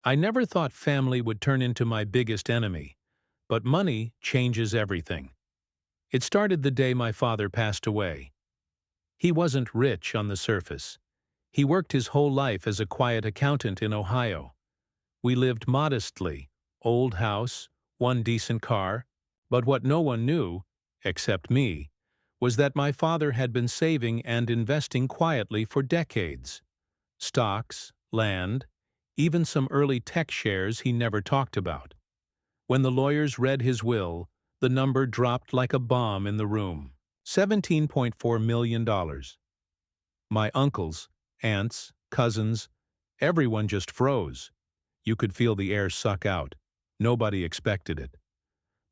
I never thought family would turn into my biggest enemy, but money changes everything. It started the day my father passed away. He wasn't rich on the surface. He worked his whole life as a quiet accountant in Ohio. We lived modestly, old house, one decent car, but what no one knew, except me, was that my father had been saving and investing quietly for decades. Stocks, land, even some early tech shares he never talked about. When the lawyers read his will, the number dropped like a bomb in the room. $17.4 million. My uncles, aunts, cousins, everyone just froze. You could feel the air suck out. Nobody expected it.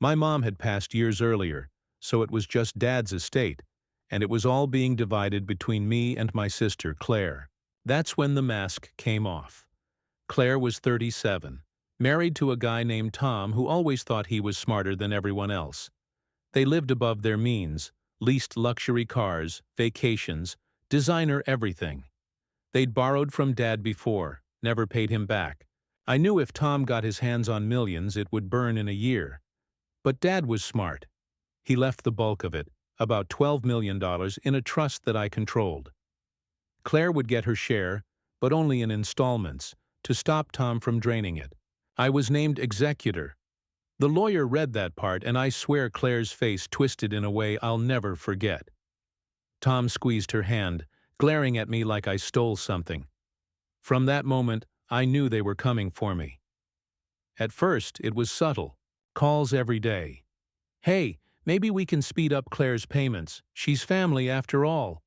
My mom had passed years earlier, so it was just Dad's estate, and it was all being divided between me and my sister, Claire. That's when the mask came off. Claire was 37, married to a guy named Tom who always thought he was smarter than everyone else. They lived above their means, leased luxury cars, vacations, designer everything. They'd borrowed from Dad before, never paid him back. I knew if Tom got his hands on millions it would burn in a year. But Dad was smart. He left the bulk of it, about $12 million, in a trust that I controlled. Claire would get her share, but only in installments, to stop Tom from draining it. I was named executor. The lawyer read that part, and I swear Claire's face twisted in a way I'll never forget. Tom squeezed her hand, glaring at me like I stole something. From that moment, I knew they were coming for me. At first, it was subtle. Calls every day. Hey, maybe we can speed up Claire's payments. She's family after all.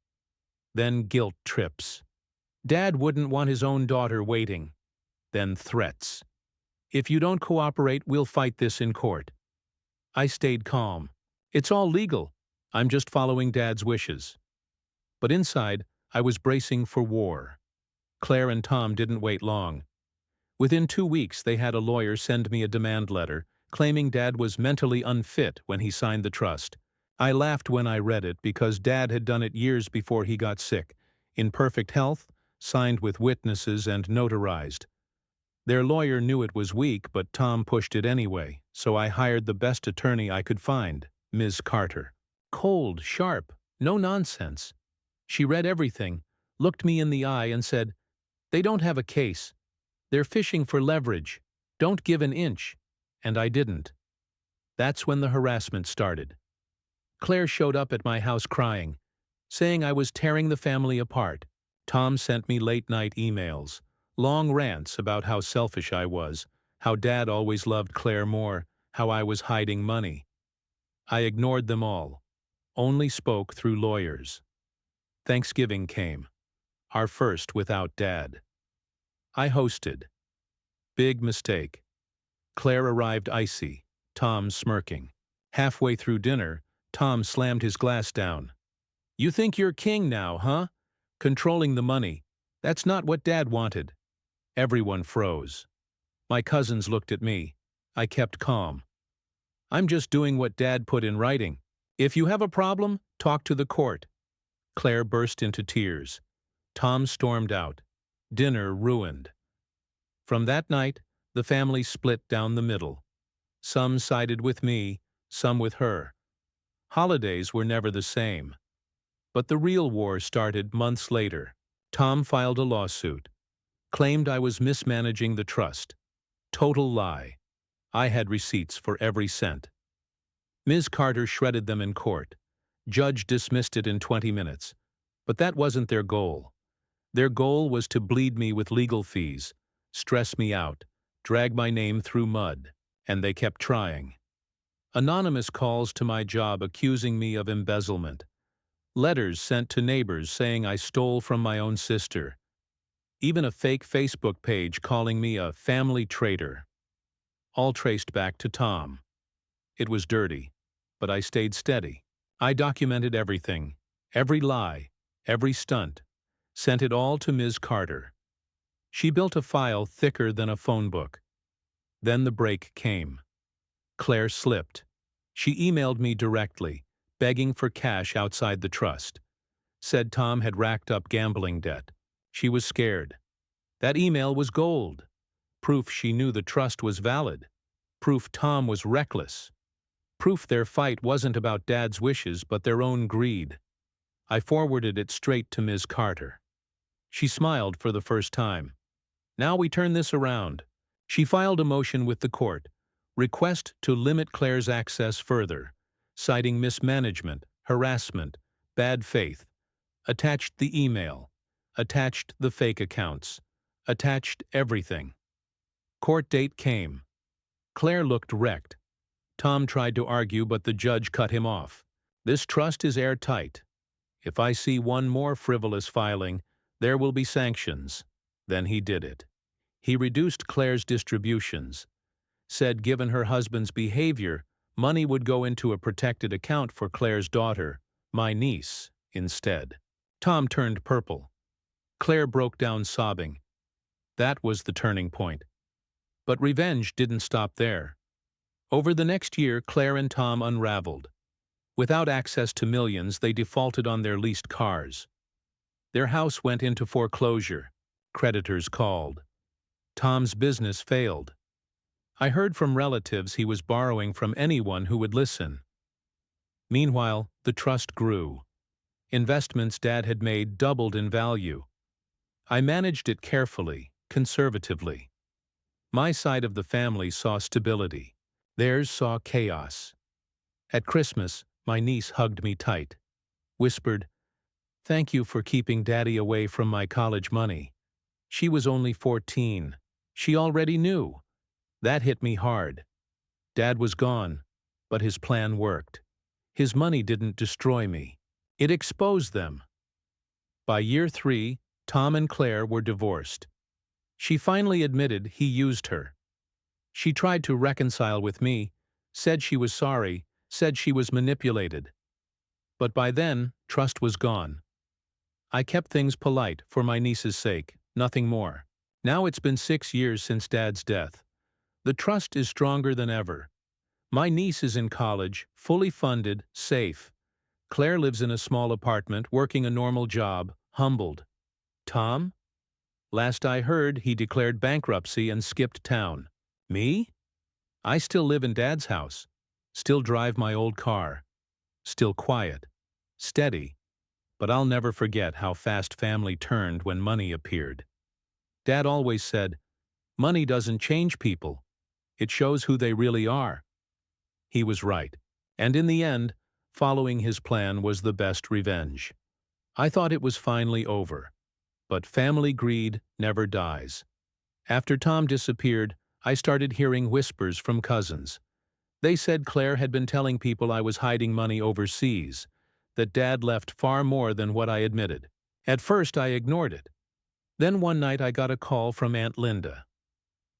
Then guilt trips. Dad wouldn't want his own daughter waiting. Then threats. If you don't cooperate, we'll fight this in court. I stayed calm. It's all legal. I'm just following Dad's wishes. But inside, I was bracing for war. Claire and Tom didn't wait long. Within 2 weeks, they had a lawyer send me a demand letter, claiming Dad was mentally unfit when he signed the trust. I laughed when I read it because Dad had done it years before he got sick, in perfect health, signed with witnesses and notarized. Their lawyer knew it was weak, but Tom pushed it anyway, so I hired the best attorney I could find, Ms. Carter. Cold, sharp, no nonsense. She read everything, looked me in the eye and said, "They don't have a case. They're fishing for leverage. Don't give an inch." And I didn't. That's when the harassment started. Claire showed up at my house crying, saying I was tearing the family apart. Tom sent me late-night emails, long rants about how selfish I was, how Dad always loved Claire more, how I was hiding money. I ignored them all, only spoke through lawyers. Thanksgiving came, our first without Dad. I hosted. Big mistake. Claire arrived icy, Tom smirking. Halfway through dinner, Tom slammed his glass down. "You think you're king now, huh? Controlling the money. That's not what Dad wanted." Everyone froze. My cousins looked at me. I kept calm. "I'm just doing what Dad put in writing. If you have a problem, talk to the court." Claire burst into tears. Tom stormed out. Dinner ruined. From that night, the family split down the middle. Some sided with me, some with her. Holidays were never the same. But the real war started months later. Tom filed a lawsuit. Claimed I was mismanaging the trust. Total lie. I had receipts for every cent. Ms. Carter shredded them in court. Judge dismissed it in 20 minutes. But that wasn't their goal. Their goal was to bleed me with legal fees, stress me out, drag my name through mud, and they kept trying. Anonymous calls to my job accusing me of embezzlement. Letters sent to neighbors saying I stole from my own sister. Even a fake Facebook page calling me a family traitor. All traced back to Tom. It was dirty, but I stayed steady. I documented everything, every lie, every stunt, sent it all to Ms. Carter. She built a file thicker than a phone book. Then the break came. Claire slipped. She emailed me directly, begging for cash outside the trust. Said Tom had racked up gambling debt. She was scared. That email was gold. Proof she knew the trust was valid. Proof Tom was reckless. Proof their fight wasn't about Dad's wishes but their own greed. I forwarded it straight to Ms. Carter. She smiled for the first time. Now we turn this around. She filed a motion with the court, request to limit Claire's access further, citing mismanagement, harassment, bad faith, attached the email, attached the fake accounts, attached everything. Court date came. Claire looked wrecked. Tom tried to argue, but the judge cut him off. This trust is airtight. If I see one more frivolous filing, there will be sanctions. Then he did it. He reduced Claire's distributions, said given her husband's behavior, money would go into a protected account for Claire's daughter, my niece, instead. Tom turned purple. Claire broke down sobbing. That was the turning point. But revenge didn't stop there. Over the next year, Claire and Tom unraveled. Without access to millions, they defaulted on their leased cars. Their house went into foreclosure. Creditors called. Tom's business failed. I heard from relatives he was borrowing from anyone who would listen. Meanwhile, the trust grew. Investments Dad had made doubled in value. I managed it carefully, conservatively. My side of the family saw stability. Theirs saw chaos. At Christmas, my niece hugged me tight, whispered, "Thank you for keeping Daddy away from my college money." She was only 14. She already knew. That hit me hard. Dad was gone, but his plan worked. His money didn't destroy me. It exposed them. By year 3, Tom and Claire were divorced. She finally admitted he used her. She tried to reconcile with me, said she was sorry, said she was manipulated. But by then, trust was gone. I kept things polite for my niece's sake, nothing more. Now it's been 6 years since Dad's death. The trust is stronger than ever. My niece is in college, fully funded, safe. Claire lives in a small apartment, working a normal job, humbled. Tom? Last I heard, he declared bankruptcy and skipped town. Me? I still live in Dad's house, still drive my old car, still quiet, steady, but I'll never forget how fast family turned when money appeared. Dad always said, "Money doesn't change people. It shows who they really are." He was right, and in the end, following his plan was the best revenge. I thought it was finally over, but family greed never dies. After Tom disappeared, I started hearing whispers from cousins. They said Claire had been telling people I was hiding money overseas, that Dad left far more than what I admitted. At first, I ignored it. Then one night I got a call from Aunt Linda.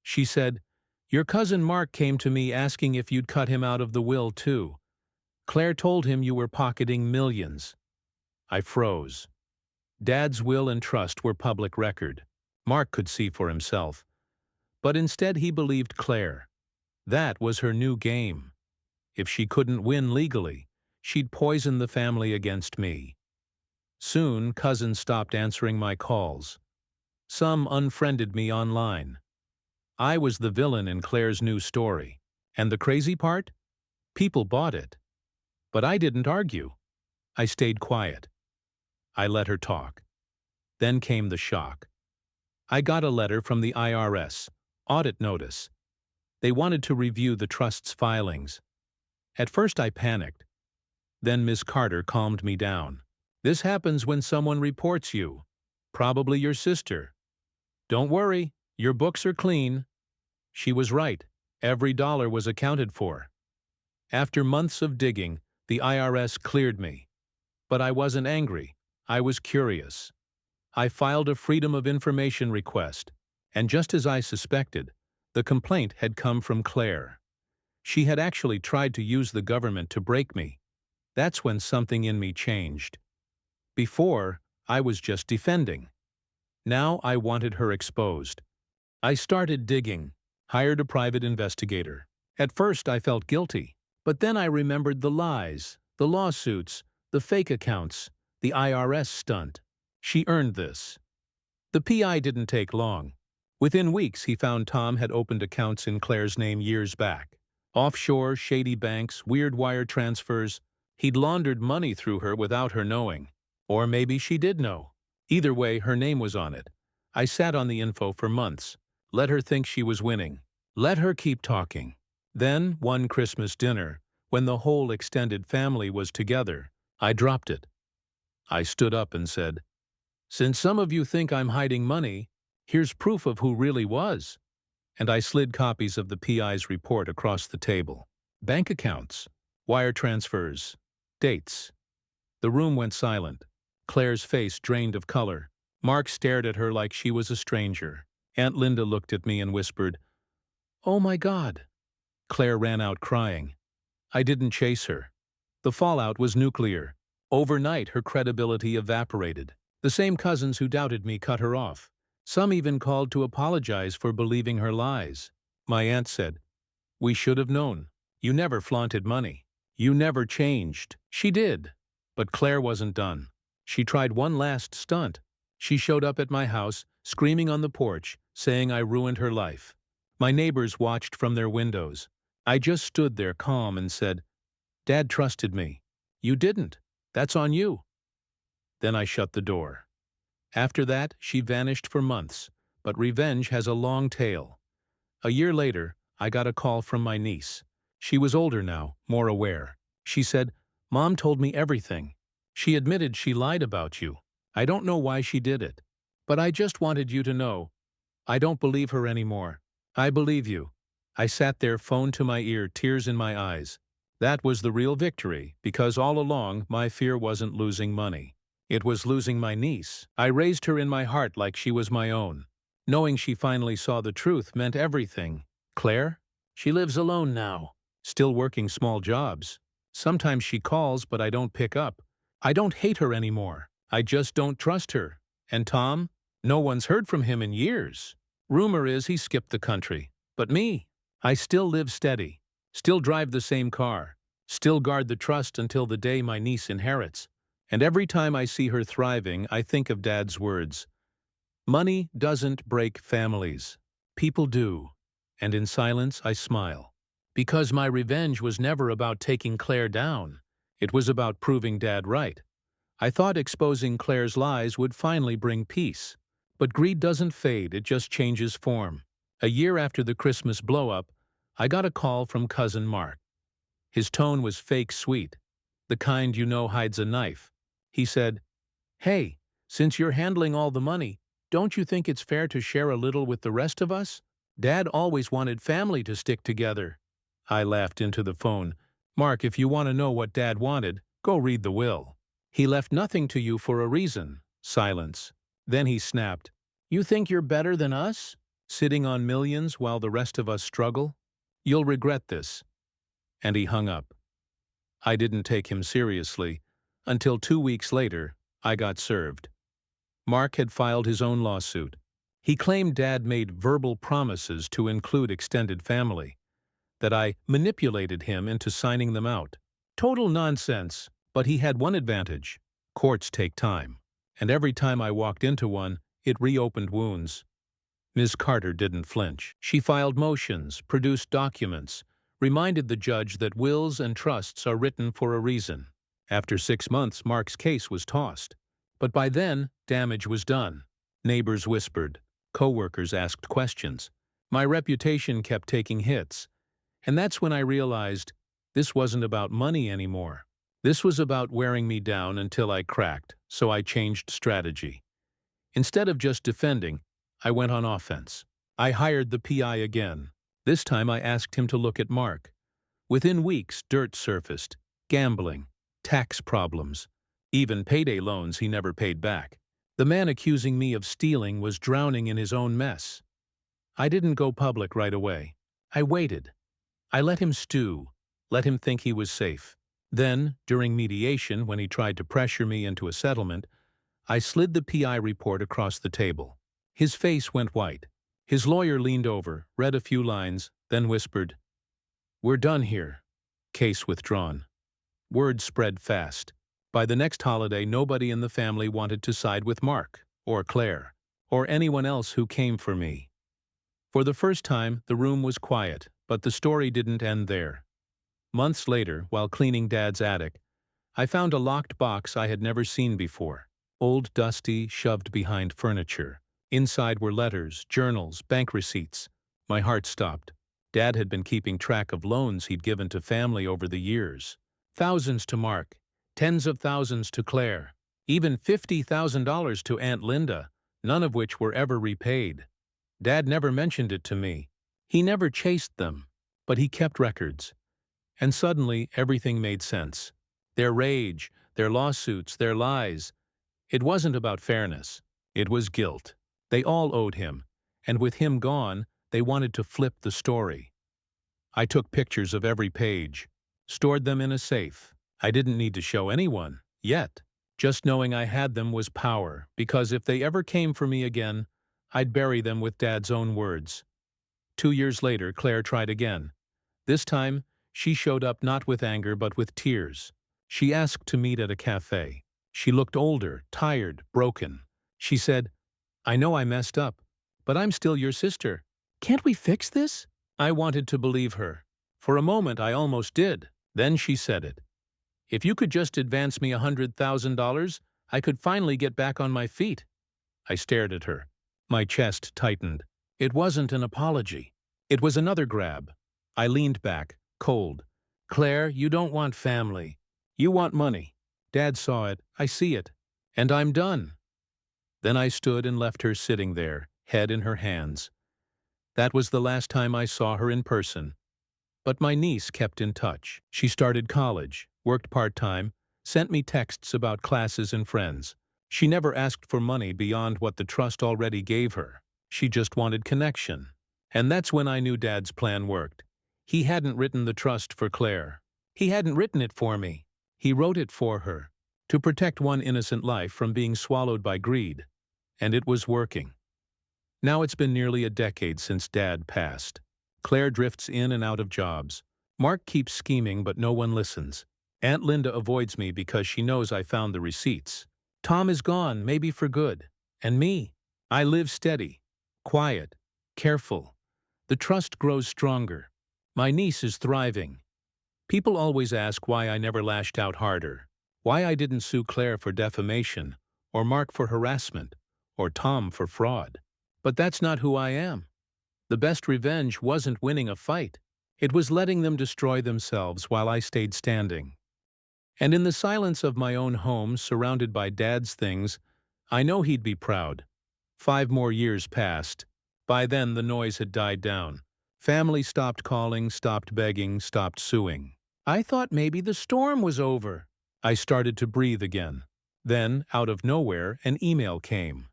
She said, "Your cousin Mark came to me asking if you'd cut him out of the will too. Claire told him you were pocketing millions." I froze. Dad's will and trust were public record. Mark could see for himself. But instead he believed Claire. That was her new game. If she couldn't win legally, she'd poison the family against me. Soon, cousins stopped answering my calls. Some unfriended me online. I was the villain in Claire's new story. And the crazy part? People bought it. But I didn't argue. I stayed quiet. I let her talk. Then came the shock. I got a letter from the IRS, audit notice. They wanted to review the trust's filings. At first I panicked. Then Ms. Carter calmed me down. "This happens when someone reports you. Probably your sister. Don't worry, your books are clean." She was right. Every dollar was accounted for. After months of digging, the IRS cleared me. But I wasn't angry. I was curious. I filed a Freedom of Information request, and just as I suspected, the complaint had come from Claire. She had actually tried to use the government to break me. That's when something in me changed. Before, I was just defending. Now I wanted her exposed. I started digging, hired a private investigator. At first I felt guilty, but then I remembered the lies, the lawsuits, the fake accounts, the IRS stunt. She earned this. The PI didn't take long. Within weeks, he found Tom had opened accounts in Claire's name years back. Offshore, shady banks, weird wire transfers. He'd laundered money through her without her knowing. Or maybe she did know. Either way, her name was on it. I sat on the info for months. Let her think she was winning. Let her keep talking. Then, one Christmas dinner, when the whole extended family was together, I dropped it. I stood up and said, "Since some of you think I'm hiding money, here's proof of who really was." And I slid copies of the PI's report across the table. Bank accounts, wire transfers, dates. The room went silent. Claire's face drained of color. Mark stared at her like she was a stranger. Aunt Linda looked at me and whispered, "Oh my God." Claire ran out crying. I didn't chase her. The fallout was nuclear. Overnight, her credibility evaporated. The same cousins who doubted me cut her off. Some even called to apologize for believing her lies. My aunt said, "We should have known. You never flaunted money. You never changed." She did. But Claire wasn't done. She tried one last stunt. She showed up at my house, screaming on the porch, saying I ruined her life. My neighbors watched from their windows. I just stood there calm and said, "Dad trusted me. You didn't. That's on you." Then I shut the door. After that, she vanished for months, but revenge has a long tail. A year later, I got a call from my niece. She was older now, more aware. She said, "Mom told me everything. She admitted she lied about you. I don't know why she did it. But I just wanted you to know. I don't believe her anymore. I believe you." I sat there, phone to my ear, tears in my eyes. That was the real victory, because all along, my fear wasn't losing money. It was losing my niece. I raised her in my heart like she was my own. Knowing she finally saw the truth meant everything. Claire? She lives alone now, still working small jobs. Sometimes she calls, but I don't pick up. I don't hate her anymore. I just don't trust her. And Tom? No one's heard from him in years. Rumor is he skipped the country. But me? I still live steady. Still drive the same car. Still guard the trust until the day my niece inherits. And every time I see her thriving, I think of Dad's words. Money doesn't break families. People do. And in silence, I smile. Because my revenge was never about taking Claire down. It was about proving Dad right. I thought exposing Claire's lies would finally bring peace. But greed doesn't fade, it just changes form. A year after the Christmas blow-up, I got a call from Cousin Mark. His tone was fake sweet, the kind you know hides a knife. He said, "Hey, since you're handling all the money, don't you think it's fair to share a little with the rest of us? Dad always wanted family to stick together." I laughed into the phone. "Mark, if you want to know what Dad wanted, go read the will. He left nothing to you for a reason." Silence. Then he snapped, "You think you're better than us? Sitting on millions while the rest of us struggle? You'll regret this." And he hung up. I didn't take him seriously. Until 2 weeks later, I got served. Mark had filed his own lawsuit. He claimed Dad made verbal promises to include extended family, that I manipulated him into signing them out. Total nonsense, but he had one advantage. Courts take time, and every time I walked into one, it reopened wounds. Ms. Carter didn't flinch. She filed motions, produced documents, reminded the judge that wills and trusts are written for a reason. After 6 months, Mark's case was tossed. But by then, damage was done. Neighbors whispered. Co-workers asked questions. My reputation kept taking hits. And that's when I realized this wasn't about money anymore. This was about wearing me down until I cracked, so I changed strategy. Instead of just defending, I went on offense. I hired the PI again. This time I asked him to look at Mark. Within weeks, dirt surfaced. Gambling, tax problems, even payday loans he never paid back. The man accusing me of stealing was drowning in his own mess. I didn't go public right away. I waited. I let him stew, let him think he was safe. Then, during mediation, when he tried to pressure me into a settlement, I slid the PI report across the table. His face went white. His lawyer leaned over, read a few lines, then whispered, "We're done here. Case withdrawn." Word spread fast. By the next holiday, nobody in the family wanted to side with Mark, or Claire, or anyone else who came for me. For the first time, the room was quiet, but the story didn't end there. Months later, while cleaning Dad's attic, I found a locked box I had never seen before. Old, dusty, shoved behind furniture. Inside were letters, journals, bank receipts. My heart stopped. Dad had been keeping track of loans he'd given to family over the years. Thousands to Mark, tens of thousands to Claire, even $50,000 to Aunt Linda, none of which were ever repaid. Dad never mentioned it to me. He never chased them, but he kept records. And suddenly, everything made sense. Their rage, their lawsuits, their lies. It wasn't about fairness. It was guilt. They all owed him, and with him gone, they wanted to flip the story. I took pictures of every page, stored them in a safe. I didn't need to show anyone, yet. Just knowing I had them was power, because if they ever came for me again, I'd bury them with Dad's own words. 2 years later, Claire tried again. This time, she showed up not with anger but with tears. She asked to meet at a cafe. She looked older, tired, broken. She said, "I know I messed up, but I'm still your sister. Can't we fix this?" I wanted to believe her. For a moment, I almost did. Then she said it. "If you could just advance me $100,000, I could finally get back on my feet." I stared at her. My chest tightened. It wasn't an apology. It was another grab. I leaned back, cold. "Claire, you don't want family. You want money. Dad saw it, I see it, and I'm done." Then I stood and left her sitting there, head in her hands. That was the last time I saw her in person. But my niece kept in touch. She started college, worked part-time, sent me texts about classes and friends. She never asked for money beyond what the trust already gave her. She just wanted connection. And that's when I knew Dad's plan worked. He hadn't written the trust for Claire. He hadn't written it for me. He wrote it for her, to protect one innocent life from being swallowed by greed. And it was working. Now it's been nearly a decade since Dad passed. Claire drifts in and out of jobs. Mark keeps scheming, but no one listens. Aunt Linda avoids me because she knows I found the receipts. Tom is gone, maybe for good. And me? I live steady, quiet, careful. The trust grows stronger. My niece is thriving. People always ask why I never lashed out harder, why I didn't sue Claire for defamation, or Mark for harassment, or Tom for fraud. But that's not who I am. The best revenge wasn't winning a fight. It was letting them destroy themselves while I stayed standing. And in the silence of my own home, surrounded by Dad's things, I know he'd be proud. 5 more years passed. By then, the noise had died down. Family stopped calling, stopped begging, stopped suing. I thought maybe the storm was over. I started to breathe again. Then, out of nowhere, an email came.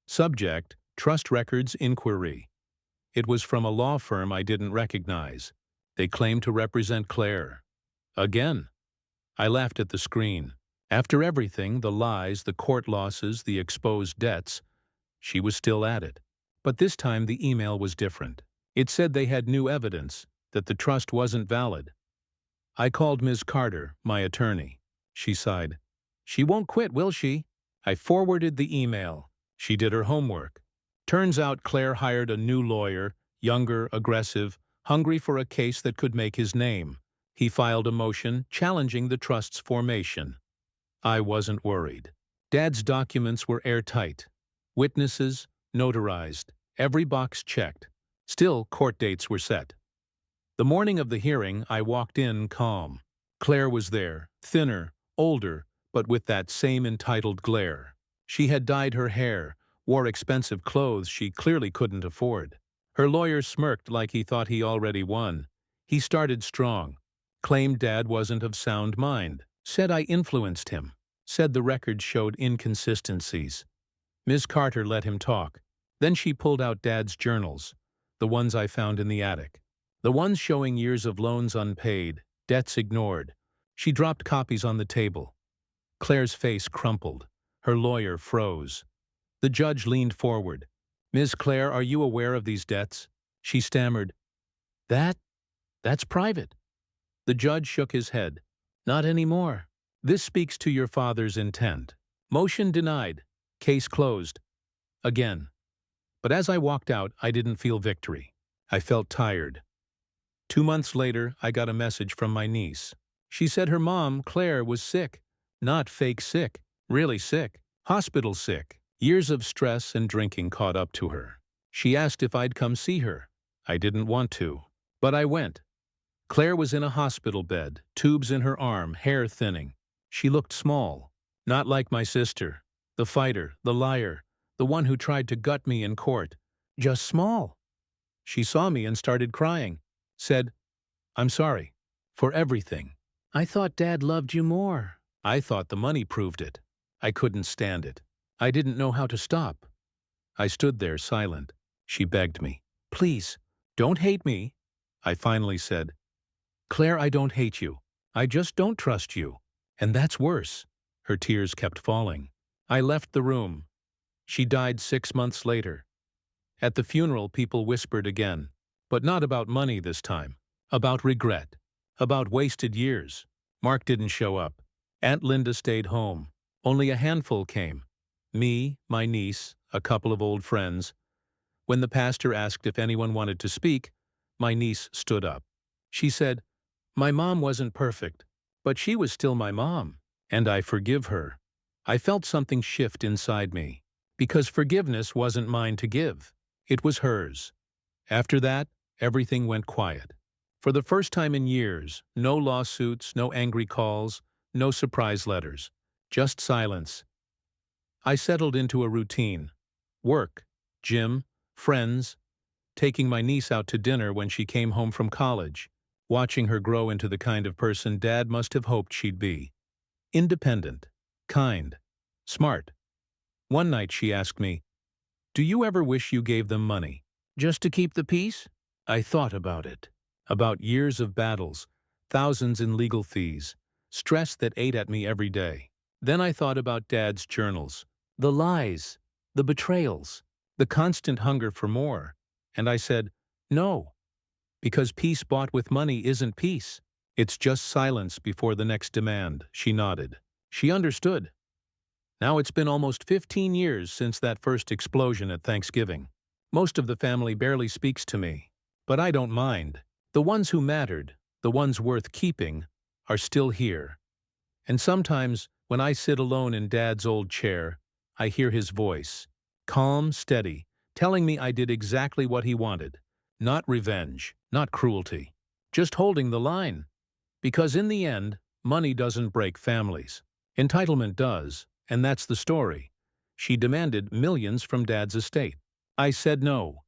Subject, Trust Records Inquiry. It was from a law firm I didn't recognize. They claimed to represent Claire. Again. I laughed at the screen. After everything, the lies, the court losses, the exposed debts, she was still at it. But this time the email was different. It said they had new evidence, that the trust wasn't valid. I called Ms. Carter, my attorney. She sighed. "She won't quit, will she?" I forwarded the email. She did her homework. Turns out Claire hired a new lawyer, younger, aggressive, hungry for a case that could make his name. He filed a motion challenging the trust's formation. I wasn't worried. Dad's documents were airtight. Witnesses, notarized, every box checked. Still, court dates were set. The morning of the hearing, I walked in calm. Claire was there, thinner, older, but with that same entitled glare. She had dyed her hair, wore expensive clothes she clearly couldn't afford. Her lawyer smirked like he thought he already won. He started strong. Claimed Dad wasn't of sound mind. Said I influenced him. Said the records showed inconsistencies. Ms. Carter let him talk. Then she pulled out Dad's journals, the ones I found in the attic. The ones showing years of loans unpaid, debts ignored. She dropped copies on the table. Claire's face crumpled. Her lawyer froze. The judge leaned forward. "Ms. Claire, are you aware of these debts?" She stammered. That's private." The judge shook his head. "Not anymore. This speaks to your father's intent. Motion denied. Case closed." Again. But as I walked out, I didn't feel victory. I felt tired. 2 months later, I got a message from my niece. She said her mom, Claire, was sick. Not fake sick, really sick. Hospital sick. Years of stress and drinking caught up to her. She asked if I'd come see her. I didn't want to, but I went. Claire was in a hospital bed, tubes in her arm, hair thinning. She looked small, not like my sister, the fighter, the liar, the one who tried to gut me in court. Just small. She saw me and started crying. Said, "I'm sorry. For everything. I thought Dad loved you more." I thought the money proved it. I couldn't stand it. I didn't know how to stop. I stood there silent. She begged me, "Please, don't hate me." I finally said, "Claire, I don't hate you. I just don't trust you. And that's worse." Her tears kept falling. I left the room. She died 6 months later. At the funeral, people whispered again, but not about money this time. About regret. About wasted years. Mark didn't show up. Aunt Linda stayed home. Only a handful came. Me, my niece, a couple of old friends. When the pastor asked if anyone wanted to speak, my niece stood up. She said, "My mom wasn't perfect, but she was still my mom, and I forgive her." I felt something shift inside me, because forgiveness wasn't mine to give. It was hers. After that, everything went quiet. For the first time in years, no lawsuits, no angry calls, no surprise letters, just silence. I settled into a routine. Work, gym, friends, taking my niece out to dinner when she came home from college, watching her grow into the kind of person Dad must have hoped she'd be. Independent, kind, smart. One night she asked me, "Do you ever wish you gave them money, just to keep the peace?" I thought about it. About years of battles, thousands in legal fees, stress that ate at me every day. Then I thought about Dad's journals, the lies, the betrayals, the constant hunger for more. And I said, "No, because peace bought with money isn't peace. It's just silence before the next demand." She nodded. She understood. Now it's been almost 15 years since that first explosion at Thanksgiving. Most of the family barely speaks to me, but I don't mind. The ones who mattered, the ones worth keeping, are still here. And sometimes, when I sit alone in Dad's old chair, I hear his voice, calm, steady, telling me I did exactly what he wanted. Not revenge, not cruelty, just holding the line. Because in the end, money doesn't break families. Entitlement does, and that's the story. She demanded millions from Dad's estate. I said no.